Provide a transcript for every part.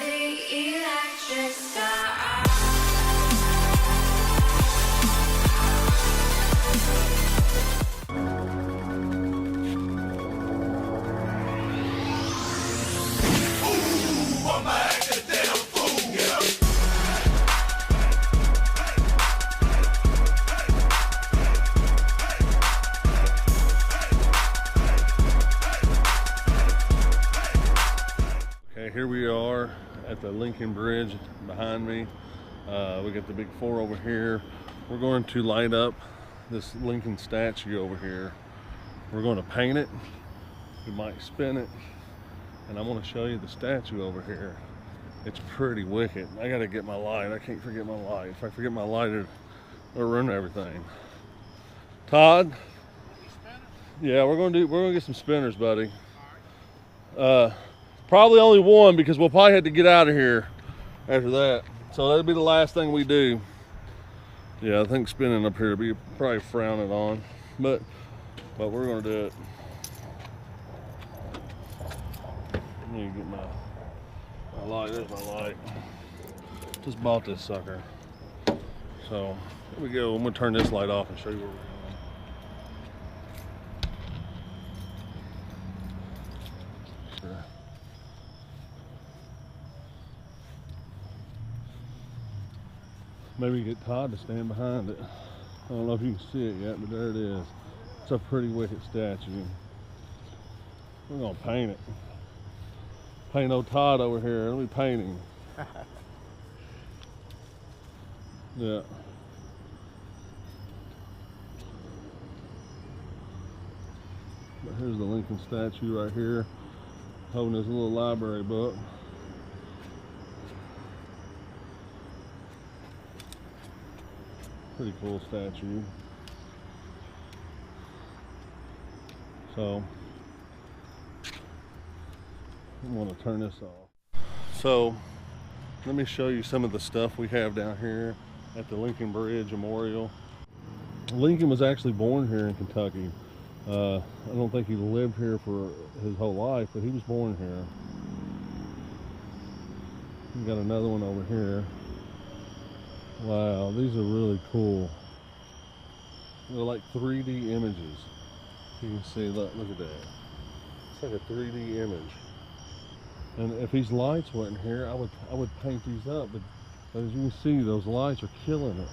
the electric star. Here we are at the Lincoln Bridge behind me. We got the big 4 over here. We're going to light up this Lincoln statue over here. We're going to paint it. We might spin it. And I want to show you the statue over here. It's pretty wicked. I got to get my light. I can't forget my light. If I forget my light, it'll ruin everything. Todd? Yeah, we're gonna get some spinners, buddy. Probably only one, because we'll probably have to get out of here after that. So that'll be the last thing we do. Yeah, I think spinning up here will be probably frowning on, but we're gonna do it. Let me get my light. There's my light. Just bought this sucker. So here we go. I'm gonna turn this light off and show you where we're going. Maybe get Todd to stand behind it. I don't know if you can see it yet, but there it is. It's a pretty wicked statue. We're gonna paint it. Paint old Todd over here. Let me paint him. Yeah. But here's the Lincoln statue right here, holding his little library book. Pretty cool statue. So I'm going to turn this off. So let me show you some of the stuff we have down here at the Lincoln Bridge Memorial. Lincoln was actually born here in Kentucky. I don't think he lived here for his whole life, but he was born here. We got another one over here. Wow, these are really cool. They're like 3D images. You can see, look at that. It's like a 3D image. And if these lights weren't here, I would paint these up, but as you can see, those lights are killing it.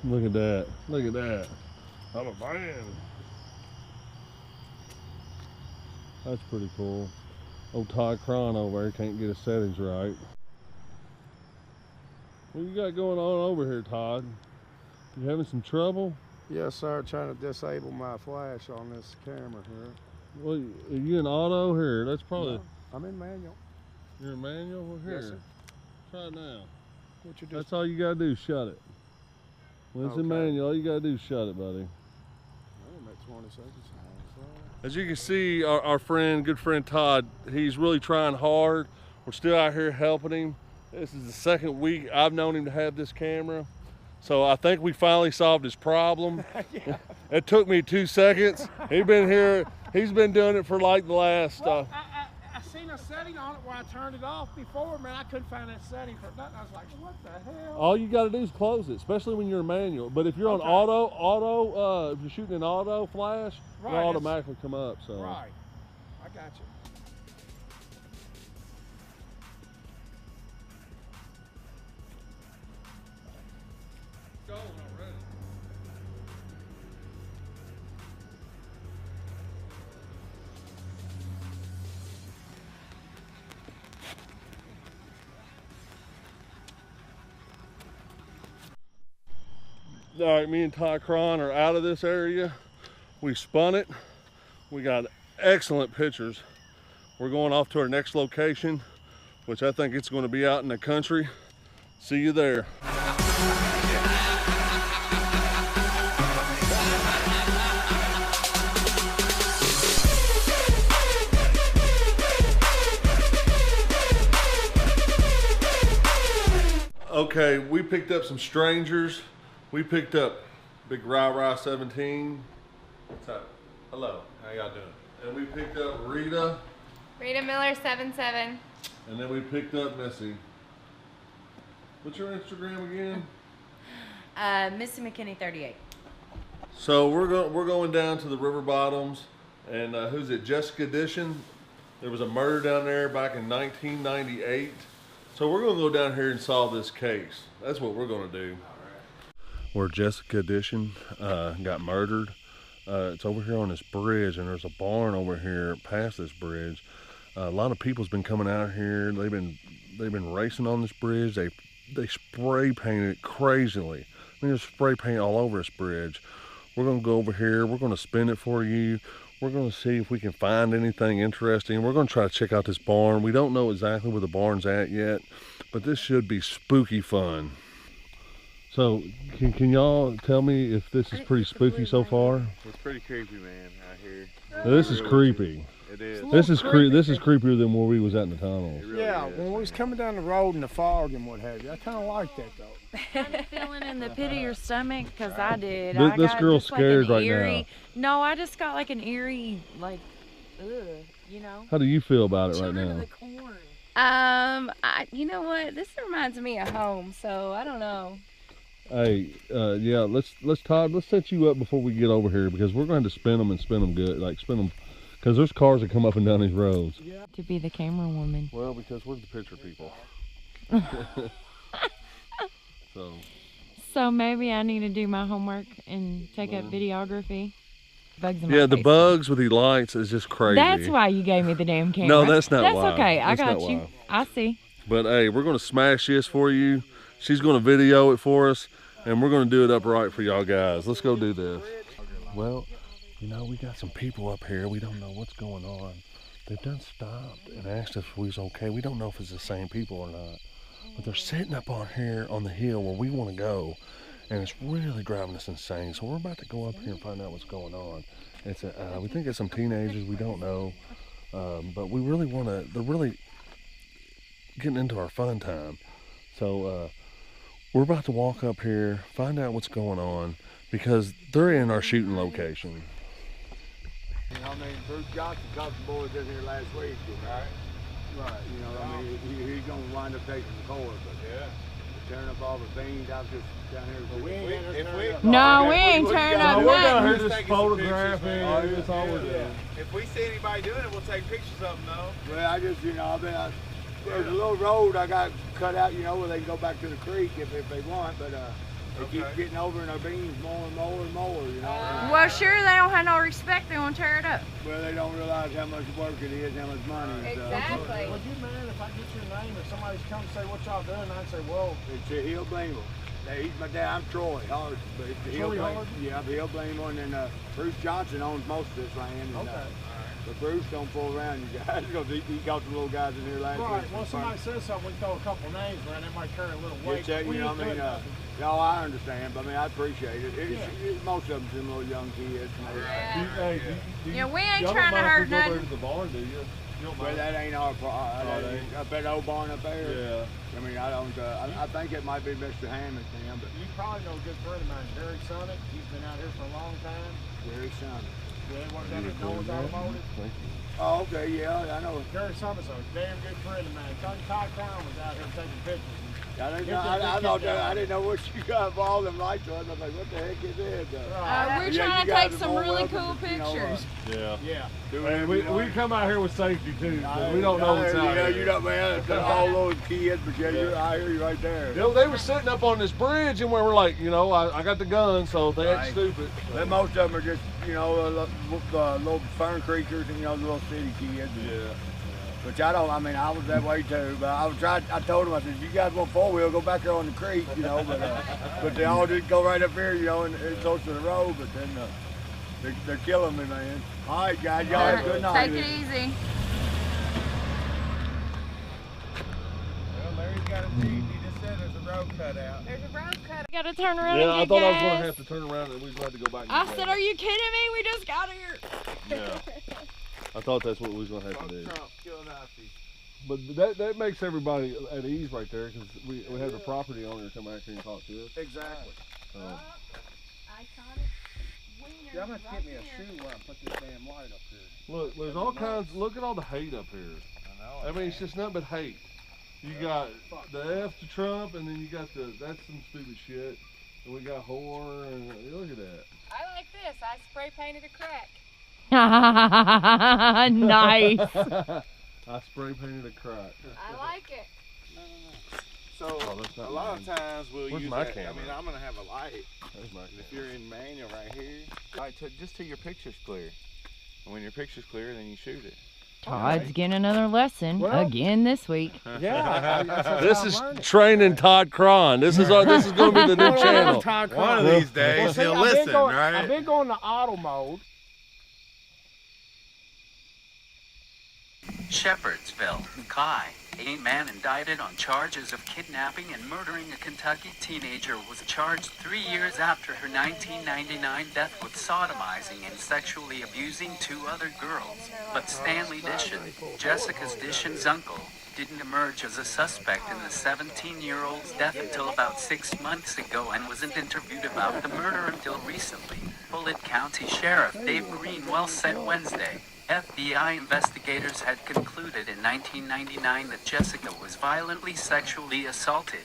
Look at that. Look at that. I'm a fan. That's pretty cool. Old Todd Cron over there can't get his settings right. What you got going on over here, Todd? You having some trouble? Yes, sir. Trying to disable my flash on this camera here. Well, are you in auto here? That's probably... No, I'm in manual. You're in manual? Well, here. Yes, sir. Try it now. What you do? That's all you gotta do, shut it. When it's in manual, all you gotta do is shut it, buddy. I'm at 20 seconds. As you can see, our friend, good friend Todd, he's really trying hard. We're still out here helping him. This is the second week I've known him to have this camera. So I think we finally solved his problem. Yeah. It took me 2 seconds. He's been here, he's been doing it for like the last... Well, I seen a setting on it where I turned it off before, man. I couldn't find that setting for nothing. I was like, what the hell? All you gotta do is close it, especially when you're in manual. But if you're on auto, if you're shooting an auto flash, it'll automatically come up, so. Right, I got you. All right, me and Todd Cron are out of this area. We spun it. We got excellent pictures. We're going off to our next location, which I think it's going to be out in the country. See you there. Okay, we picked up some strangers. We picked up Big Rah 17. What's up? Hello. How y'all doing? And we picked up Rita Rita Miller 77. And then we picked up Missy. What's your Instagram again? Missy McKinney 38. So we're going down to the river bottoms, and who's it? Jessica Dishon. There was a murder down there back in 1998. So we're gonna go down here and solve this case. That's what we're gonna do. Where Jessica Dishon got murdered. It's over here on this bridge, and there's a barn over here past this bridge. A lot of people's been coming out here. They've been racing on this bridge. They spray painted it crazily. I mean, there's spray paint all over this bridge. We're gonna go over here. We're gonna spin it for you. We're gonna see if we can find anything interesting. We're gonna try to check out this barn. We don't know exactly where the barn's at yet, but this should be spooky fun. So, can y'all tell me if this is pretty spooky so far? It's pretty creepy, man, out here. This is creepy. It is. This is creepier than where we was at in the tunnels. It really Yeah, is. when we was coming down the road in the fog and what have you, I kind of like that though. Kind of feeling in the pit of your stomach, because I did. This I got girl's just like scared an right eerie, No, I just got like an eerie, like, ugh, you know? How do you feel about it right Children of now? the Corn. You know what? This reminds me of home, so I don't know. Hey, yeah, let's set you up before we get over here, because we're going to spin them and spin them good, like spin them, because there's cars that come up and down these roads. To be the camera woman. Well, because we're the picture people. So maybe I need to do my homework and take up videography. Bugs in my Yeah, the face. bugs with the lights is just crazy. That's why you gave me the damn camera. No, that's not why. That's okay. I That's got not you. why. I see. But hey, we're going to smash this for you. She's going to video it for us, and we're going to do it upright for y'all guys. Let's go do this. Well, you know, we got some people up here. We don't know what's going on. They've done stopped and asked if we was okay. We don't know if it's the same people or not. But they're sitting up on here on the hill where we want to go, and it's really driving us insane. So we're about to go up here and find out what's going on. It's we think it's some teenagers. We don't know, but we really want to. They're really getting into our fun time. So we're about to walk up here, find out what's going on, because they're in our shooting location. You know, I mean, Bruce Johnson caught the boys in here last week. You know? Right. You know, I mean, he's going to wind up taking the core, but tearing up all the beans. I was just down here. No, we ain't turning up We're down nothing. here just photographing. That's all we're doing. If we see anybody doing it, we'll take pictures of them, though. Well, I just, you know, there's a little road I got cut out, you know, where they can go back to the creek if they want, but they keep getting over in our beans more and more and more, you know. Well, sure, they don't have no respect. They won't tear it up. Well, they don't realize how much work it is, how much money. Exactly. Would you mind if I get your name and somebody's come and say what y'all doing? I'd say, well, he'll blame him. He's my dad. I'm Troy Hard, but he'll Troy blame. Hard? Yeah, he'll blame him. And then Bruce Johnson owns most of this land. And, Okay. But Bruce don't fool around, you guys, because he got the little guys in here last week. Right, well, somebody says something, we throw a couple names around, it might carry a little weight. You know, I mean, no, I understand, but I mean, I appreciate it. Most of them's them little young kids. Yeah, we ain't trying to hurt Go over nothing. to the barn, do you? Well, that ain't our problem. Up at the old barn up there. Yeah. I mean, I don't. I think it might be Mr. Hammond, Tim, but You probably know a good friend of mine, Jerry Sonic. He's been out here for a long time. Jerry Son. Yeah, he worked out at Noah's Automotive. Oh, okay, yeah, I know. Jerry Sonic's a damn good friend of mine. Todd Crown was out here taking pictures. I didn't know what you got involved in lights on. I was like, what the heck is this? We're Yeah, trying you to guys take are some more really welcome, cool you know, pictures. Yeah. Yeah. And we come out here with safety too. We don't know what's out Yeah, here. you know, man, it's all those kids, but yeah, I hear you right there. You know, they were sitting up on this bridge, and we were like, you know, I got the gun, so they act Right. stupid. Then most of them are just, you know, little fern creatures and, you know, little city kids. Yeah. Which I was that way too, but I told them, I said, you guys want four-wheel, go back there on the creek, you know, but they all did go right up here, you know, and close to the road, but then they're killing me, man. All right, guys, y'all have a good night. Take it easy. Well, Larry's got a Jeep. He just said there's a road cut out. There's a road cut. Gotta turn around Yeah, I and get thought I was gas. going to have to turn around and we was going to have to go back. And I get said, gas. are you kidding me? We just got here. Yeah. I thought that's what we was going to have to do. Trump killing Nazi. But that makes everybody at ease right there, because we have the property owner come back here and talk to us. Exactly. So. Iconic Yeah, I'm gonna have to get me a shoe while I put this damn light up here. Look, there's all kinds. Look at all the hate up here. I know. I mean, it's just nothing but hate. You got the F to Trump, and then you got that's some stupid shit. And we got whore, and look at that. I like this. I spray painted a crack. Nice. I spray painted a crack. I like it. So that's not a lot of mine. times we'll Where's use my that. camera? I mean, I'm gonna have a light. There's my If you're in manual right here, just till your picture's clear. And when your picture's clear, then you shoot it. Todd's getting another lesson again this week. Yeah. This is training Todd Cron. This is going to be the new channel. One of these days he'll listen, right? I've been going to auto mode. Shepherdsville, Kai, a man indicted on charges of kidnapping and murdering a Kentucky teenager, was charged 3 years after her 1999 death with sodomizing and sexually abusing 2 other girls. But Stanley Dishon, Jessica Dishon's uncle, didn't emerge as a suspect in the 17-year-old's death until about 6 months ago and wasn't interviewed about the murder until recently. Bullitt County Sheriff Dave Greenwell said Wednesday. FBI investigators had concluded in 1999 that Jessica was violently sexually assaulted.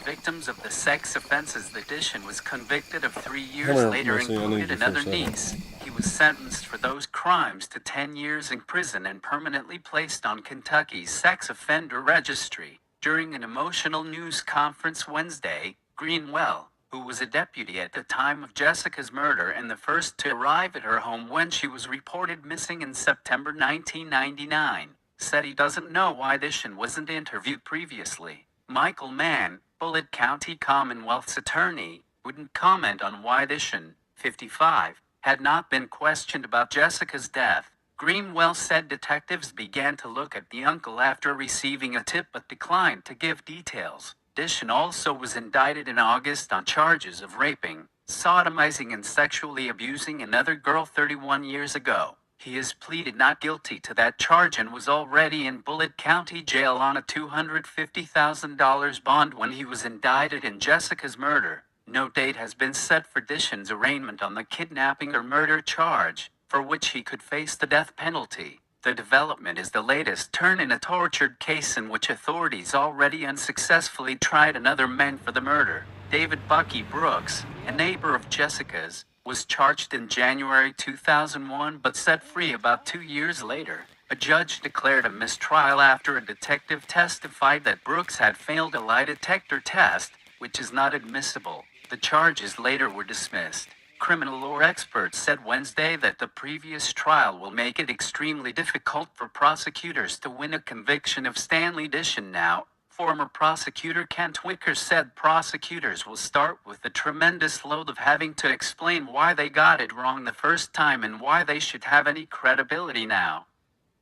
Victims of the sex offenses that Dishon was convicted of 3 years later included another niece. He was sentenced for those crimes to 10 years in prison and permanently placed on Kentucky's sex offender registry. During an emotional news conference Wednesday, Greenwell, who was a deputy at the time of Jessica's murder and the first to arrive at her home when she was reported missing in September 1999, said he doesn't know why Dishon wasn't interviewed previously. Michael Mann, Bullitt County Commonwealth's attorney, wouldn't comment on why Dishon, 55, had not been questioned about Jessica's death. Greenwell said detectives began to look at the uncle after receiving a tip but declined to give details. Dishon also was indicted in August on charges of raping, sodomizing and sexually abusing another girl 31 years ago. He has pleaded not guilty to that charge and was already in Bullitt County Jail on a $250,000 bond when he was indicted in Jessica's murder. No date has been set for Dishon's arraignment on the kidnapping or murder charge, for which he could face the death penalty. The development is the latest turn in a tortured case in which authorities already unsuccessfully tried another man for the murder. David Bucky Brooks, a neighbor of Jessica's, was charged in January 2001 but set free about 2 years later. A judge declared a mistrial after a detective testified that Brooks had failed a lie detector test, which is not admissible. The charges later were dismissed. Criminal law experts said Wednesday that the previous trial will make it extremely difficult for prosecutors to win a conviction of Stanley Dishon now. Former prosecutor Kent Wicker said prosecutors will start with the tremendous load of having to explain why they got it wrong the first time and why they should have any credibility now.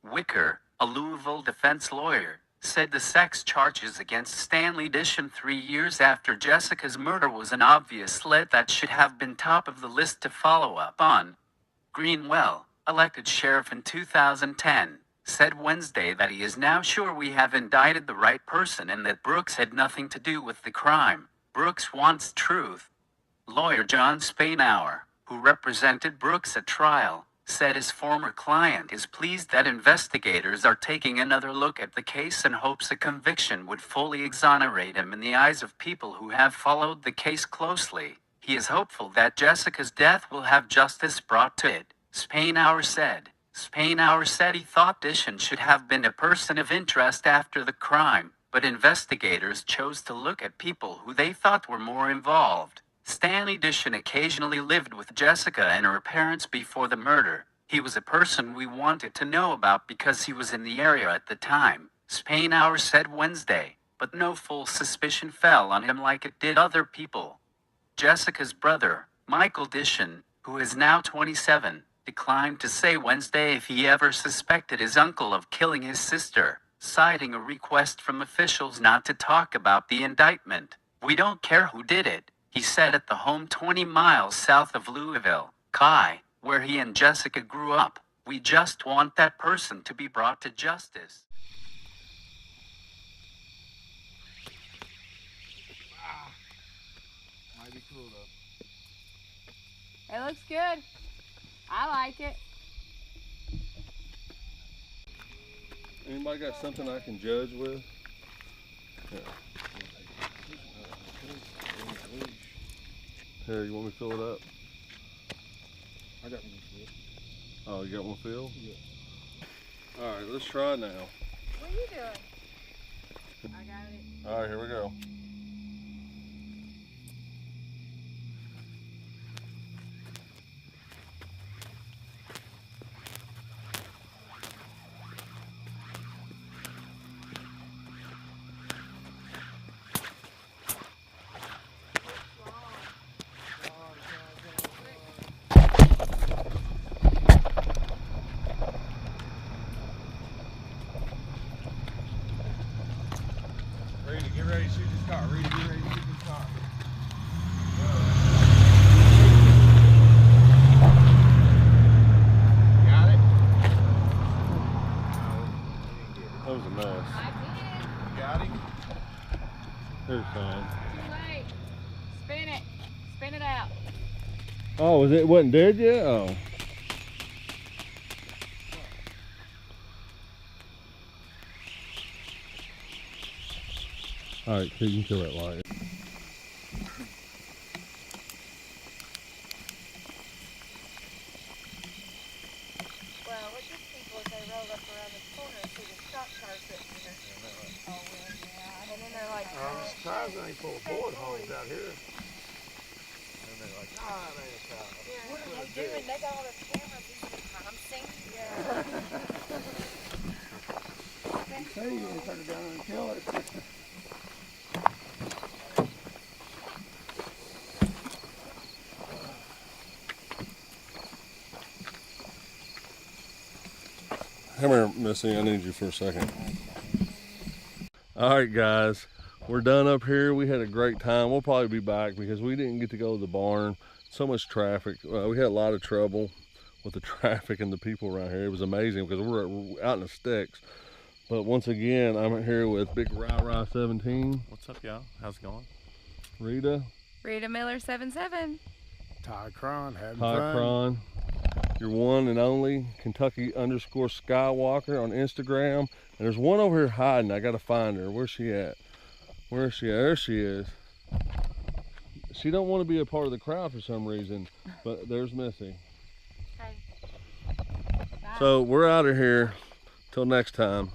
Wicker, a Louisville defense lawyer, said the sex charges against Stanley Dishon 3 years after Jessica's murder was an obvious lead that should have been top of the list to follow up on. Greenwell, elected sheriff in 2010, said Wednesday that he is now sure we have indicted the right person and that Brooks had nothing to do with the crime. Brooks wants truth. Lawyer John Spainhour, who represented Brooks at trial, said his former client is pleased that investigators are taking another look at the case and hopes a conviction would fully exonerate him in the eyes of people who have followed the case closely. He is hopeful that Jessica's death will have justice brought to it, Spainhour said. Spainhour said he thought Dishon should have been a person of interest after the crime, but investigators chose to look at people who they thought were more involved. Stanley Dishon occasionally lived with Jessica and her parents before the murder. He was a person we wanted to know about because he was in the area at the time, Spainhour said Wednesday, but no full suspicion fell on him like it did other people. Jessica's brother, Michael Dishon, who is now 27, declined to say Wednesday if he ever suspected his uncle of killing his sister, citing a request from officials not to talk about the indictment. "We don't care who did it," he said at the home 20 miles south of Louisville, Kai, where he and Jessica grew up. "We just want that person to be brought to justice." Might be cool though. It looks good. I like it. Anybody got something I can judge with? Yeah. Here, you want me to fill it up? I got one filled. Oh, you got one filled? Yeah. All right, let's try now. What are you doing? I got it. All right, here we go. Get ready to shoot the star. Ready, get ready to shoot the star. Got it? That was a mess. I did. Got him? Here's fine. Too late. Spin it. Spin it out. Oh, it wasn't dead yet? Oh. All right, so you can kill that light. Well, what these people is they roll up around the corner and see the stock car sitting there. Oh, well, yeah. And then they're like, I'm surprised they ain't full of board holes out here. And they're like, ah, that's what are they doing? They got all the cameras. These are Thompson. Yeah. Hey, you turn it down and kill it. Come here, Missy, I need you for a second. All right, guys, we're done up here. We had a great time. We'll probably be back because we didn't get to go to the barn. So much traffic. We had a lot of trouble with the traffic and the people around here. It was amazing because we're out in the sticks. But once again, I'm here with Big Rah 17. What's up, y'all? How's it going? Rita. Rita Miller 77. Ty Cron, having Ty fun. Cron. Your one and only Kentucky_Skywalker on Instagram. And there's one over here hiding. I gotta find her. Where's she at? Where is she at? There she is. She don't want to be a part of the crowd for some reason, but there's Missy. Hey. So we're out of here. Till next time.